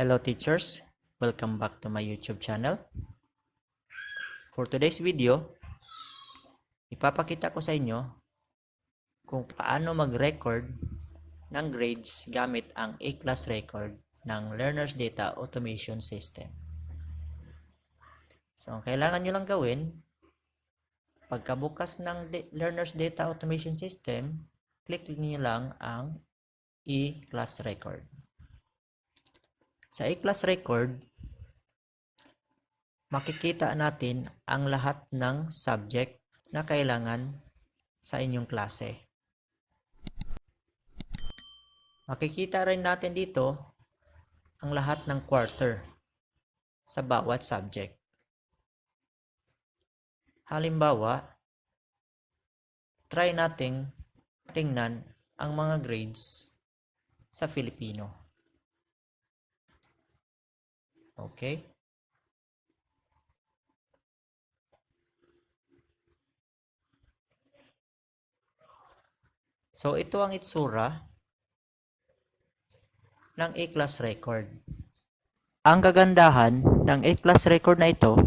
Hello teachers, welcome back to my YouTube channel. For today's video, ipapakita ko sa inyo kung paano mag-record ng grades gamit ang A-class record ng Learner's Data Automation System. So, ang kailangan nyo lang gawin, pagkabukas ng Learner's Data Automation System, click niyo lang ang A-class record. Sa A-class record, makikita natin ang lahat ng subject na kailangan sa inyong klase. Makikita rin natin dito ang lahat ng quarter sa bawat subject. Halimbawa, try nating tingnan ang mga grades sa Filipino. Okay? So, ito ang itsura ng A-class record. Ang kagandahan ng A-class record na ito,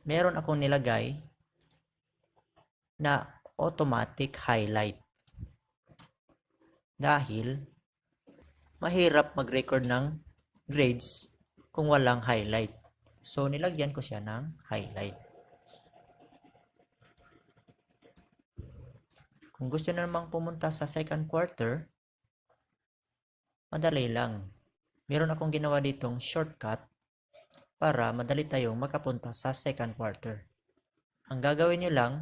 meron akong nilagay na automatic highlight. Dahil mahirap mag-record ng grades kung walang highlight. So, nilagyan ko siya ng highlight. Kung gusto na namang pumunta sa second quarter, madali lang. Meron akong ginawa ditong shortcut para madali tayong makapunta sa second quarter. Ang gagawin nyo lang,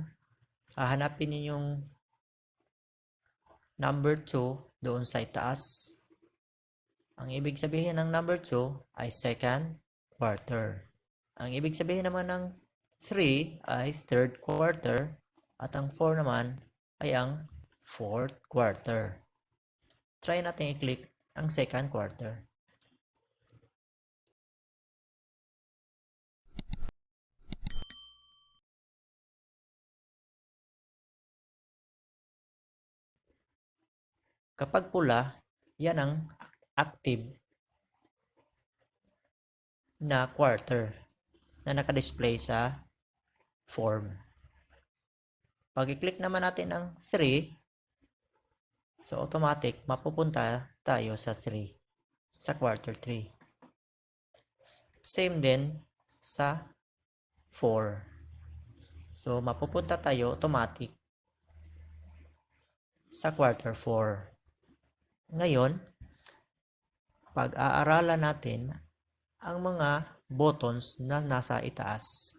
hahanapin niyo yung number 2 doon sa itaas. Ang ibig sabihin ng number 2 ay second quarter. Ang ibig sabihin naman ng 3 ay third quarter at ang 4 naman ay ang fourth quarter. Try natin i-click ang second quarter. Kapag pula, yan ang active na quarter na nakadisplay sa form. Pag i-click naman natin ang 3, so automatic mapupunta tayo sa 3, sa quarter 3. Same din sa 4. So mapupunta tayo automatic sa quarter 4. Ngayon, pag-aaralan natin ang mga buttons na nasa itaas.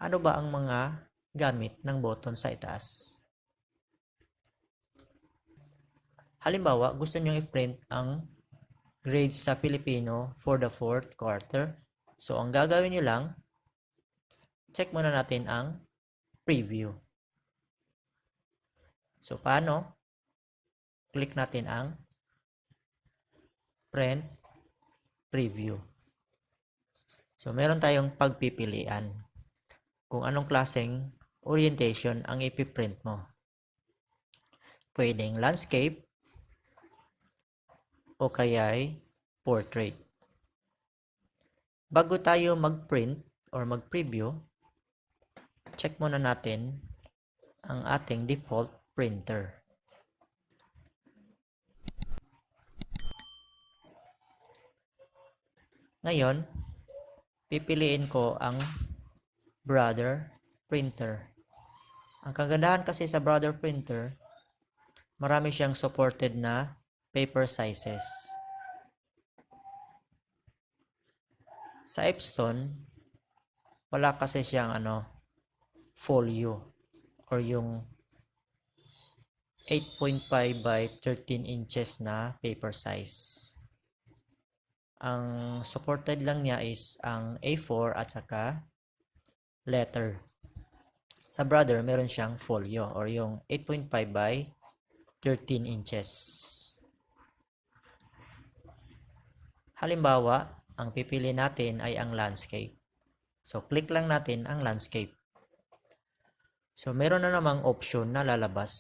Ano ba ang mga gamit ng button sa itaas? Halimbawa, gusto nyo i-print ang grades sa Filipino for the fourth quarter. So, ang gagawin nyo lang, check muna natin ang preview. So, paano? Click natin ang print preview. So, meron tayong pagpipilian kung anong klaseng orientation ang ipiprint mo. Pwedeng landscape o kaya'y portrait. Bago tayo mag-print or mag-preview, check muna natin ang ating default printer. Ngayon, pipiliin ko ang Brother printer. Ang kagandahan kasi sa Brother printer, marami siyang supported na paper sizes. Sa Epson, wala kasi siyang folio or yung 8.5 by 13 inches na paper size. Ang supported lang niya is ang A4 at saka letter. Sa Brother, meron siyang folio or yung 8.5 by 13 inches. Halimbawa, ang pipili natin ay ang landscape. So, click lang natin ang landscape. So, meron na namang option na lalabas.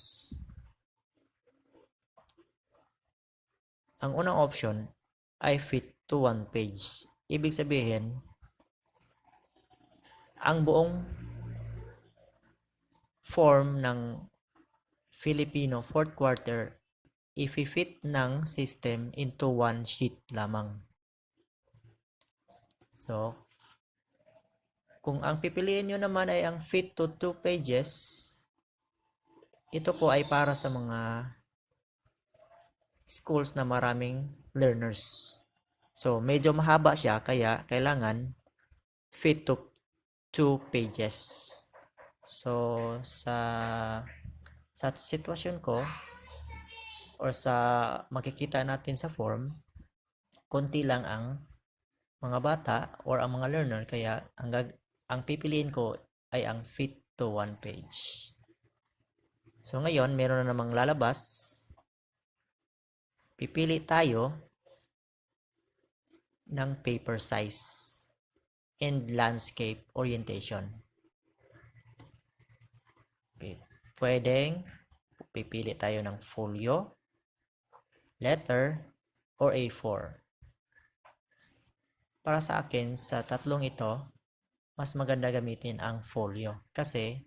Ang unang option ay fit to 1 page. Ibig sabihin, ang buong form ng Filipino 4th quarter i-fit ng system into 1 sheet lamang. So, kung ang pipiliin nyo naman ay ang fit to 2 pages, ito po ay para sa mga schools na maraming learners. So, medyo mahaba siya kaya kailangan fit to 2 pages. So, sa sitwasyon ko or sa makikita natin sa form, konti lang ang mga bata or ang mga learner kaya ang pipiliin ko ay ang fit to 1 page. So, ngayon, meron na namang lalabas. Pipili tayo ng paper size and landscape orientation. Pwedeng pipili tayo ng folio, letter, or A4. Para sa akin, sa tatlong ito, mas maganda gamitin ang folio kasi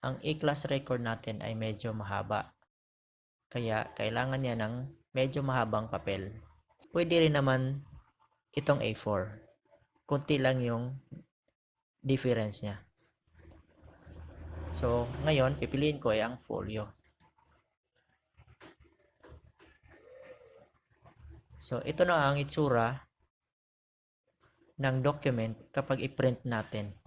ang e-class record natin ay medyo mahaba. Kaya kailangan niya ng medyo mahabang papel. Pwede rin naman itong A4. Kunti lang yung difference niya. So, ngayon, pipiliin ko ay ang folio. So, ito na ang itsura ng document kapag i-print natin.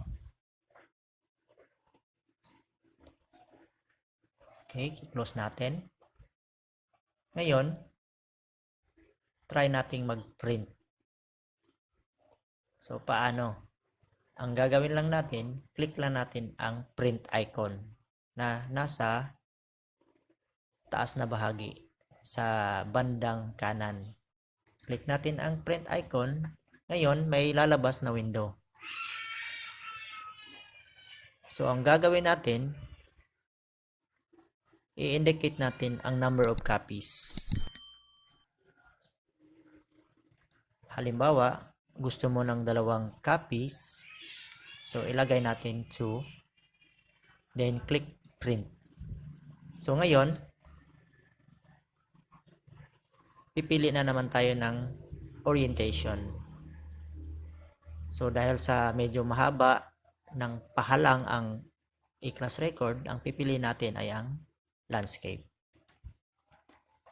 Okay, close natin. Ngayon, try nating mag-print. So, paano? Ang gagawin lang natin, click lang natin ang print icon na nasa taas na bahagi sa bandang kanan. Click natin ang print icon. Ngayon, may lalabas na window. So, ang gagawin natin, i-indicate natin ang number of copies. Halimbawa, gusto mo ng 2 copies. So, ilagay natin 2. Then, click print. So, ngayon, pipili na naman tayo ng orientation. So, dahil sa medyo mahaba ng pahalang ang e-class record, ang pipili natin ay ang landscape.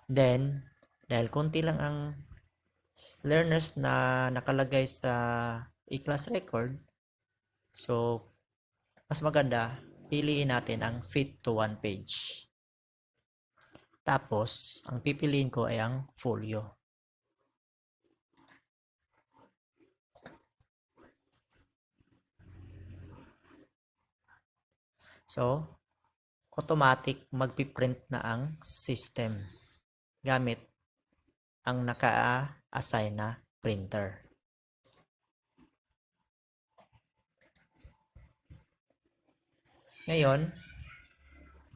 Then, dahil konti lang ang learners na nakalagay sa e-class record, so, mas maganda, piliin natin ang fit to 1 page. Tapos, ang pipiliin ko ay ang folio. So, automatic magpiprint na ang system gamit ang naka-assign na printer. Ngayon,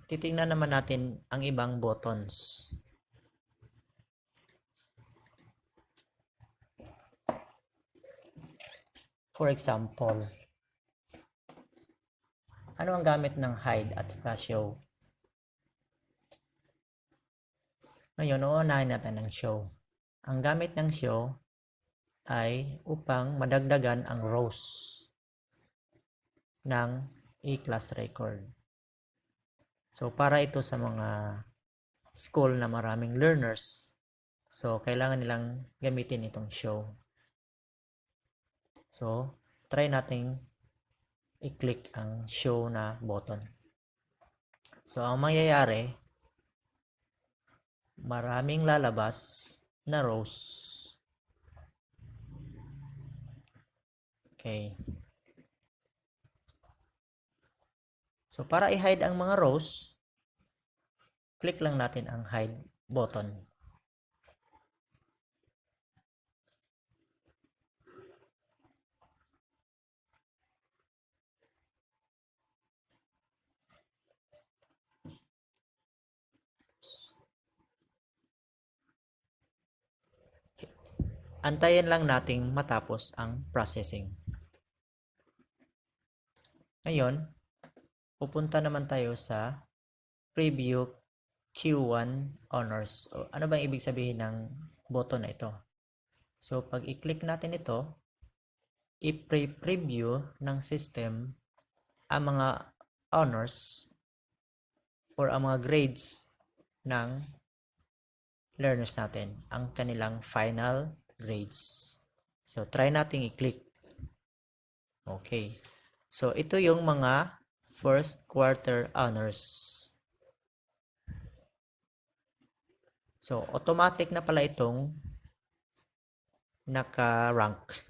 titingnan naman natin ang ibang buttons. For example, ano ang gamit ng hide at show? Ngayon, uunahin natin ang show. Ang gamit ng show ay upang madagdagan ang rows ng e-class record. So, para ito sa mga school na maraming learners, so, kailangan nilang gamitin itong show. So, try nating i-click ang show na button. So, ang mangyayari, maraming lalabas na rows. Okay. So, para i-hide ang mga rows, click lang natin ang hide button. Antayin lang nating matapos ang processing. Ngayon, pupunta naman tayo sa preview Q1 honors. O, ano bang ibig sabihin ng button na ito? So, pag i-click natin ito, i-preview ng system ang mga honors or ang mga grades ng learners natin, ang kanilang final grades. So, try nating i-click. Okay. So, ito yung mga first quarter honors. So, automatic na pala itong naka-rank.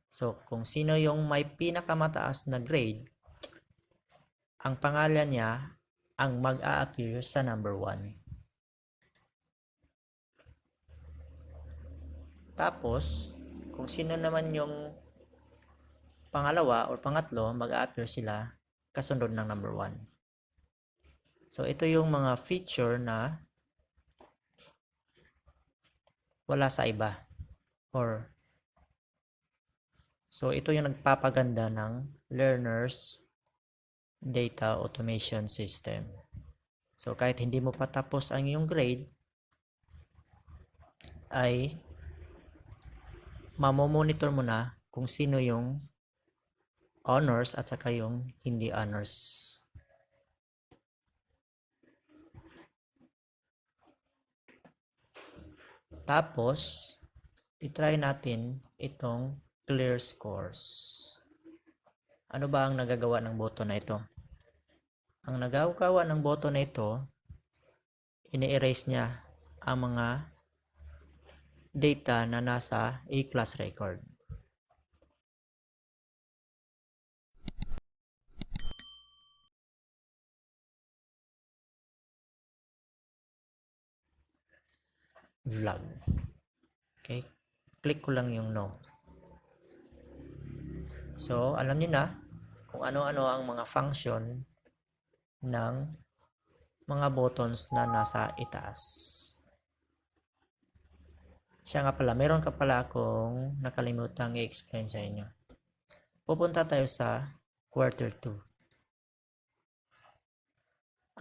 So, kung sino yung may pinakamataas na grade, ang pangalan niya ang mag-a-appear sa number 1. Tapos, kung sino naman yung pangalawa or pangatlo, mag-a-appear sila kasunod ng number 1. So, ito yung mga feature na wala sa iba. So, ito yung nagpapaganda ng learners data automation system. So, kahit hindi mo pa tapos ang iyong grade, ay mamomonitor mo na kung sino yung honors at saka yung hindi honors. Tapos, i-try natin itong clear scores. Ano ba ang nagagawa ng button na ito? Ang nagagawa ng button na ito, ini-erase niya ang mga data na nasa A-class record. Vlog. Okay? Click ko lang yung no. So, alam niyo na kung ano-ano ang mga function ng mga buttons na nasa itaas. Siya nga pala, meron ka pala akong nakalimutang i-explain sa inyo. Pupunta tayo sa quarter 2.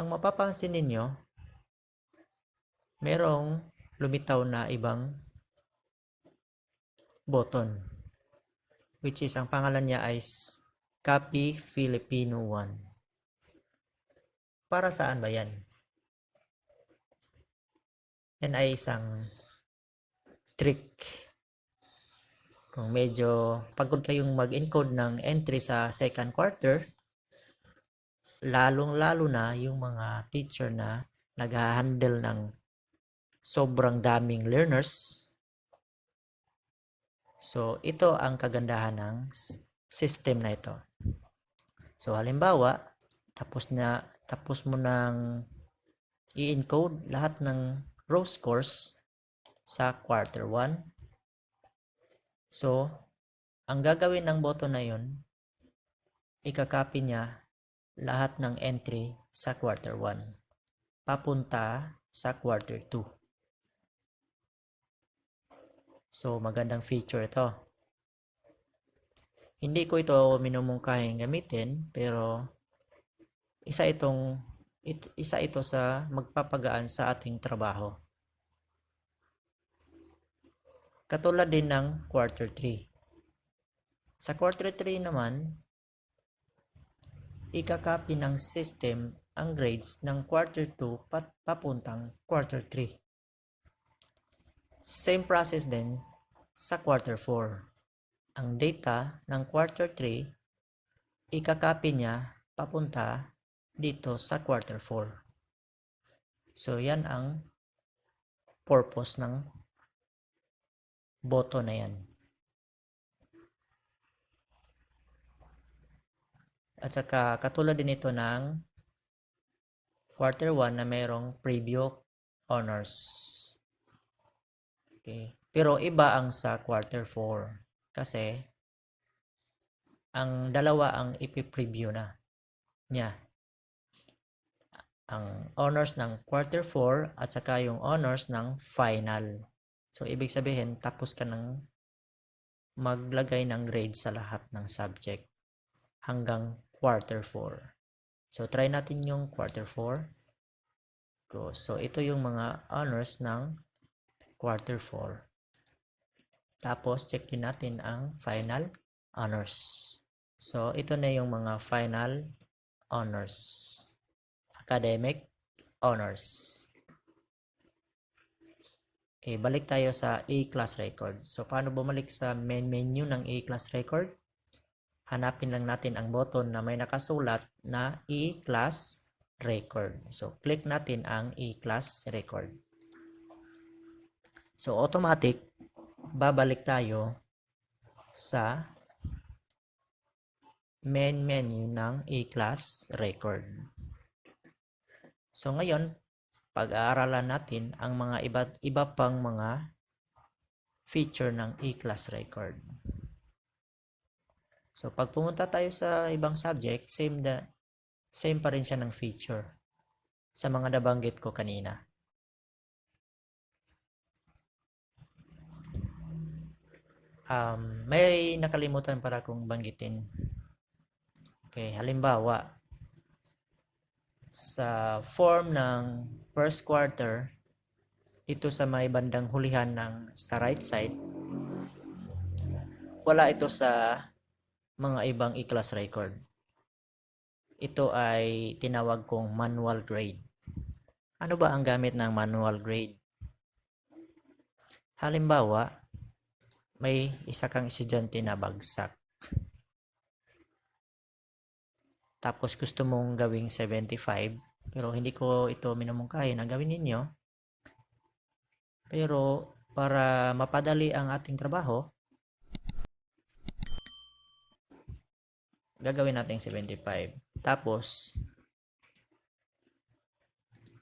Ang mapapansin ninyo, merong lumitaw na ibang button, which is ang pangalan niya ay Copy Filipino 1. Para saan ba yan? Yan ay isang trick. Kung medyo pagod kayong mag-encode ng entry sa second quarter, lalong-lalo na yung mga teacher na nag-handle ng sobrang daming learners. So, ito ang kagandahan ng system na ito. So, halimbawa, tapos mo nang i-encode lahat ng row scores sa quarter 1. So, ang gagawin ng button na yun, ikakopy niya lahat ng entry sa quarter 1 papunta sa quarter 2. So, magandang feature ito. Hindi ko ito minumungkahing gamitin, pero isa ito sa magpapagaan sa ating trabaho. Katulad din ng quarter 3. Sa quarter 3 naman, ikakopy ng system ang grades ng quarter 2 papuntang quarter 3. Same process din sa quarter 4. Ang data ng quarter 3, ikakopy niya papunta dito sa quarter 4. So, yan ang purpose ng button na yan. At saka, katulad din ito ng quarter 1 na mayroong preview honors. Okay. Pero iba ang sa quarter 4 kasi ang dalawa ang ipi-preview na niya. Ang honors ng quarter 4 at saka yung honors ng final. So, ibig sabihin, tapos ka ng maglagay ng grade sa lahat ng subject hanggang quarter 4. So, try natin yung quarter 4. Close. So, ito yung mga honors ng quarter 4. Tapos, check din natin ang final honors. So, ito na yung mga final honors. Academic honors. Okay, balik tayo sa A-class record. So, paano bumalik sa main menu ng A-class record? Hanapin lang natin ang button na may nakasulat na A-class record. So, click natin ang A-class record. So, automatic, babalik tayo sa main menu ng A-class record. So, ngayon, pag-aaralan natin ang mga iba pang mga feature ng A-class record. So, pag pumunta tayo sa ibang subject, same pa rin siya ng feature sa mga nabanggit ko kanina. May nakalimutan para kong banggitin. Okay, halimbawa, sa form ng first quarter, ito sa may bandang hulihan sa right side, wala ito sa mga ibang E-class record. Ito ay tinawag kong manual grade. Ano ba ang gamit ng manual grade? Halimbawa, may isa kang estudyante na bagsak. Tapos gusto mong gawing 75, pero hindi ko ito minumungkahi na gawin ninyo. Pero para mapadali ang ating trabaho, gagawin natin 75. Tapos,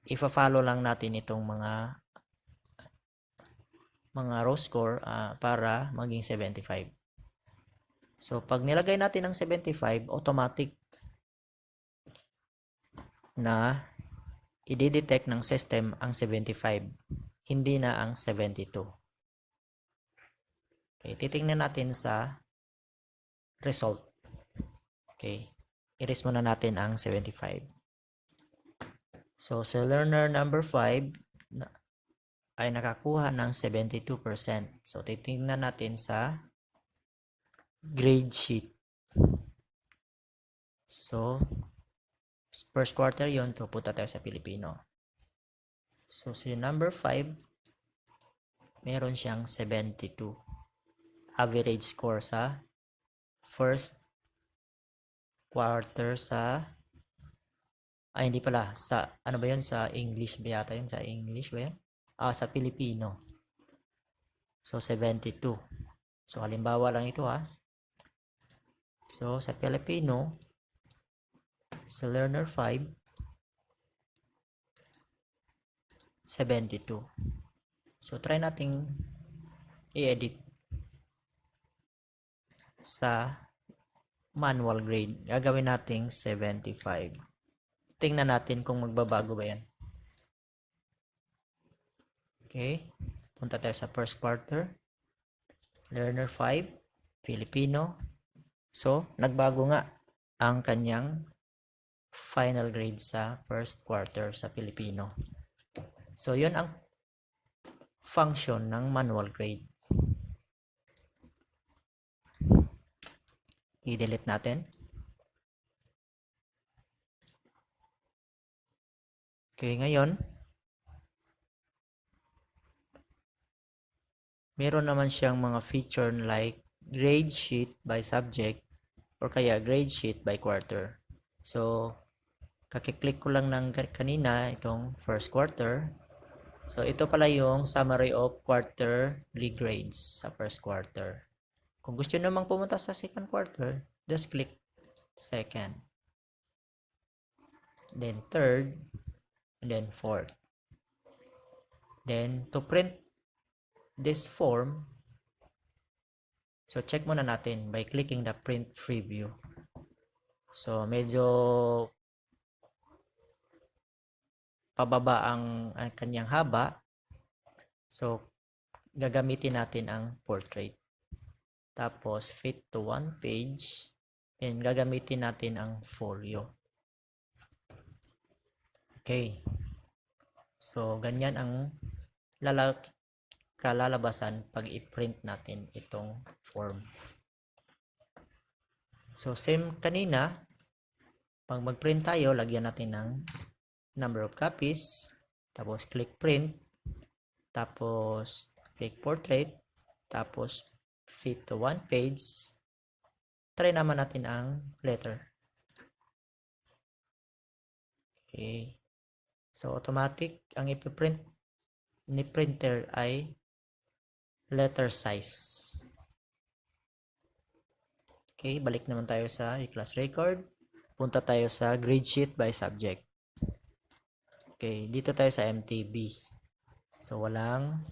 ifa-follow lang natin itong mga row score para maging 75. So, pag nilagay natin ang 75, automatic na i-detect ng system ang 75, hindi na ang 72. Okay, titingnan natin sa result. Okay, erase muna natin ang 75. So, sa learner number 5 ay nakakuha ng 72%. So, titingnan natin sa grade sheet. So, first quarter yon, to punta tayo sa Pilipino. So, si number 5, meron siyang 72. Average score sa first quarter hindi pala, sa, ano ba yun? Sa English ba yata yun? Sa English ba yun? Sa Pilipino. So, 72. So, halimbawa lang ito So, sa Pilipino, sa learner 5, 72. So, try nating i-edit sa manual grade. Gagawin nating 75. Tingnan natin kung magbabago ba yan. Okay. Punta tayo sa first quarter. Learner 5, Filipino. So, nagbago nga ang kanyang final grade sa first quarter sa Filipino. So, yun ang function ng manual grade. I-delete natin. Okay, ngayon, meron naman siyang mga feature like grade sheet by subject or kaya grade sheet by quarter. So, kakiklik ko lang ng kanina itong first quarter. So, ito pala yung summary of quarterly grades sa first quarter. Kung gusto namang pumunta sa second quarter, just click second. Then third, and then fourth. Then, to print this form, so check muna natin by clicking the print preview. So, medyo pababa ang kanyang haba. So, gagamitin natin ang portrait. tapos fit to one page, and gagamitin natin ang folio. Okay. So, ganyan ang kalalabasan pag i-print natin itong form. So, same kanina, pag mag-print tayo, lagyan natin ng number of copies, tapos click print, tapos click portrait, tapos fit to one page. Try naman natin ang letter. Okay. So, automatic, ang ipiprint ni printer ay letter size. Okay, balik naman tayo sa class record. Punta tayo sa grade sheet by subject. Okay, dito tayo sa MTB. So, walang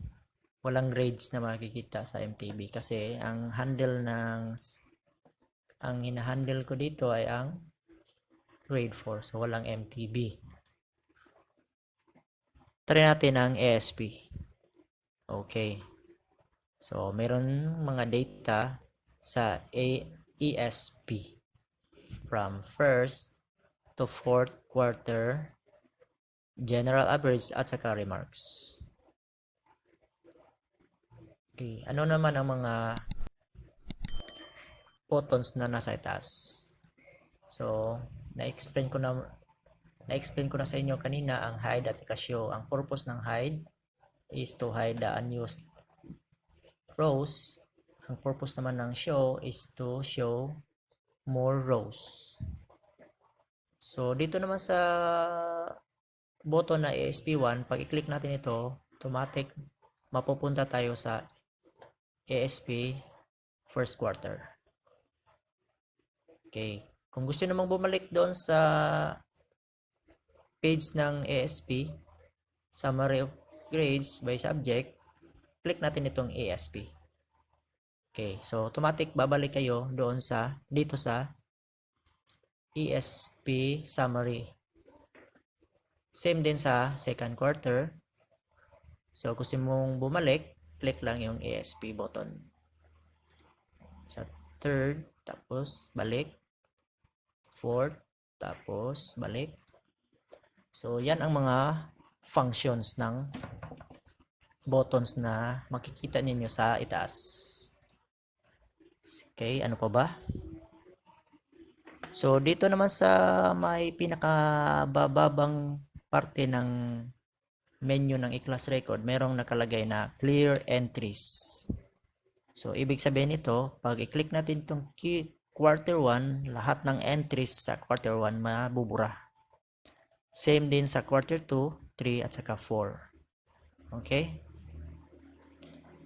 grades na makikita sa MTB kasi ang hinahandle ko dito ay ang grade 4. So, walang MTB. Try natin ang ASP. Okay. So, meron mga data sa ESP from first to fourth quarter, general average at saka remarks. Okay. Ano naman ang mga buttons na nasa itaas? So, na-explain ko na sa inyo kanina ang hide at saka show. Ang purpose ng hide is to hide the unused rows. Ang purpose naman ng show is to show more rows. So, dito naman sa button na ASP1, pag i-click natin ito, automatic mapupunta tayo sa ASP first quarter. Okay. Kung gusto namang bumalik doon sa page ng ASP, summary of grades by subject, click natin itong ASP. Okay, so automatic babalik kayo doon dito sa ESP summary. Same din sa second quarter. So gusto mong bumalik, click lang yung ASP button. Sa third, tapos balik. Fourth, tapos balik. So yan ang mga functions ng buttons na makikita ninyo sa itaas. Okay, ano pa ba? So, dito naman sa may pinakabababang parte ng menu ng i-class record, merong nakalagay na clear entries. So, ibig sabihin nito, pag i-click natin itong quarter 1, lahat ng entries sa quarter 1 mabubura. Same din sa quarter 2, 3, at saka 4. Okay?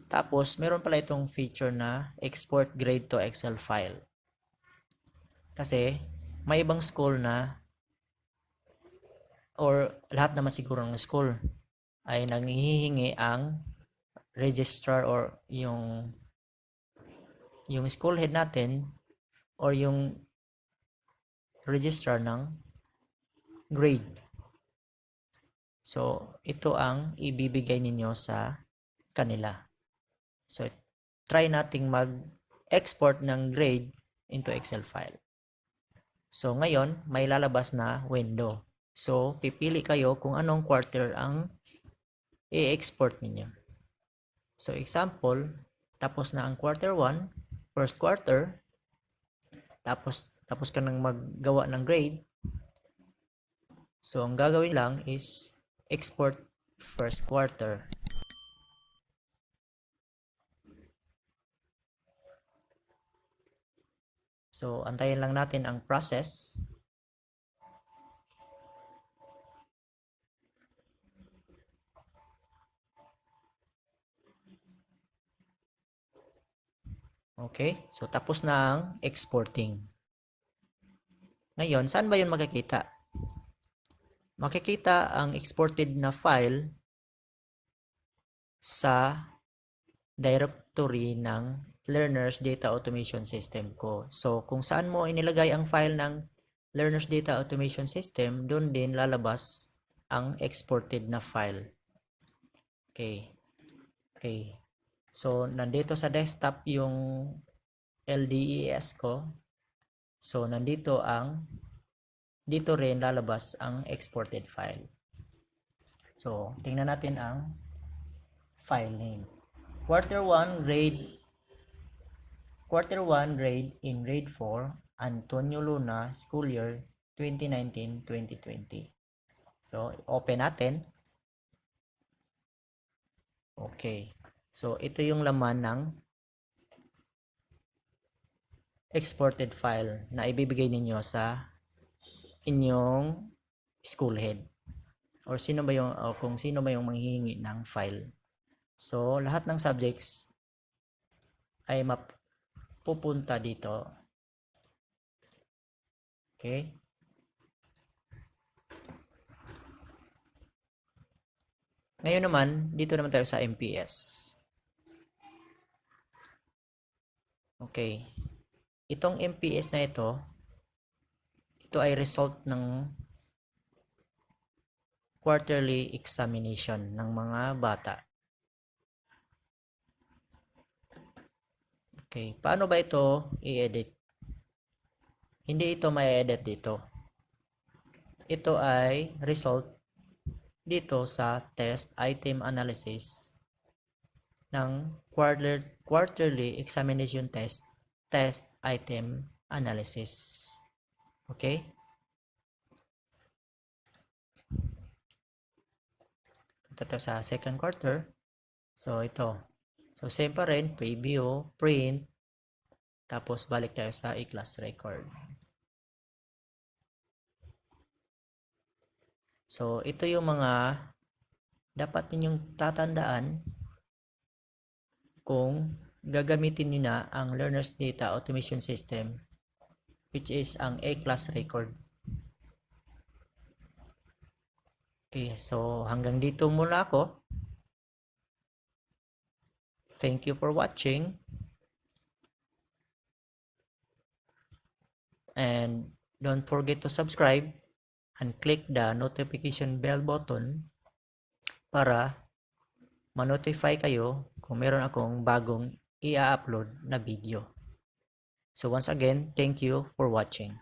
Tapos, meron pala itong feature na export grade to Excel file. Kasi, may ibang school na or lahat naman siguro ng school ay nanghihingi ang registrar or yung school head natin or yung registrar ng grade. So, ito ang ibibigay ninyo sa kanila. So, try nating mag-export ng grade into Excel file. So, ngayon, may lalabas na window. So, pipili kayo kung anong quarter ang i-export ninyo. So, example, tapos na ang quarter 1, first quarter, tapos ka nang maggawa ng grade. So, ang gagawin lang is export first quarter. So, antayin lang natin ang process. Okay, so tapos na ang exporting. Ngayon, saan ba yun makikita? Makikita ang exported na file sa directory ng Learners Data Automation System ko. So, kung saan mo inilagay ang file ng Learners Data Automation System, doon din lalabas ang exported na file. Okay. Okay. So, nandito sa desktop yung LDES ko. So, dito rin lalabas ang exported file. So, tingnan natin ang file name. Quarter 1 grade in grade 4, Antonio Luna, school year 2019-2020. So, open natin. Okay. So, ito yung laman ng exported file na ibibigay ninyo sa inyong school head. Or kung sino ba yung manghihingi ng file. So, lahat ng subjects ay pupunta dito. Okay? Ngayon naman, dito naman tayo sa MPS. Okay. Itong MPS na ito ay result ng quarterly examination ng mga bata. Okay. Paano ba ito i-edit? Hindi ito ma-edit dito. Ito ay result dito sa test item analysis ng quarterly examination test item analysis. Okay? Punta tayo sa second quarter. So, ito. So, same pa rin. Preview, print. Tapos, balik tayo sa e-class record. So, ito yung mga dapat ninyong tatandaan kung gagamitin niyo na ang Learner's Data Automation System, which is ang A-class record. Okay, so hanggang dito muna ako. Thank you for watching. And don't forget to subscribe and click the notification bell button para ma-notify kayo kung meron akong bagong i-upload na video. So once again, thank you for watching.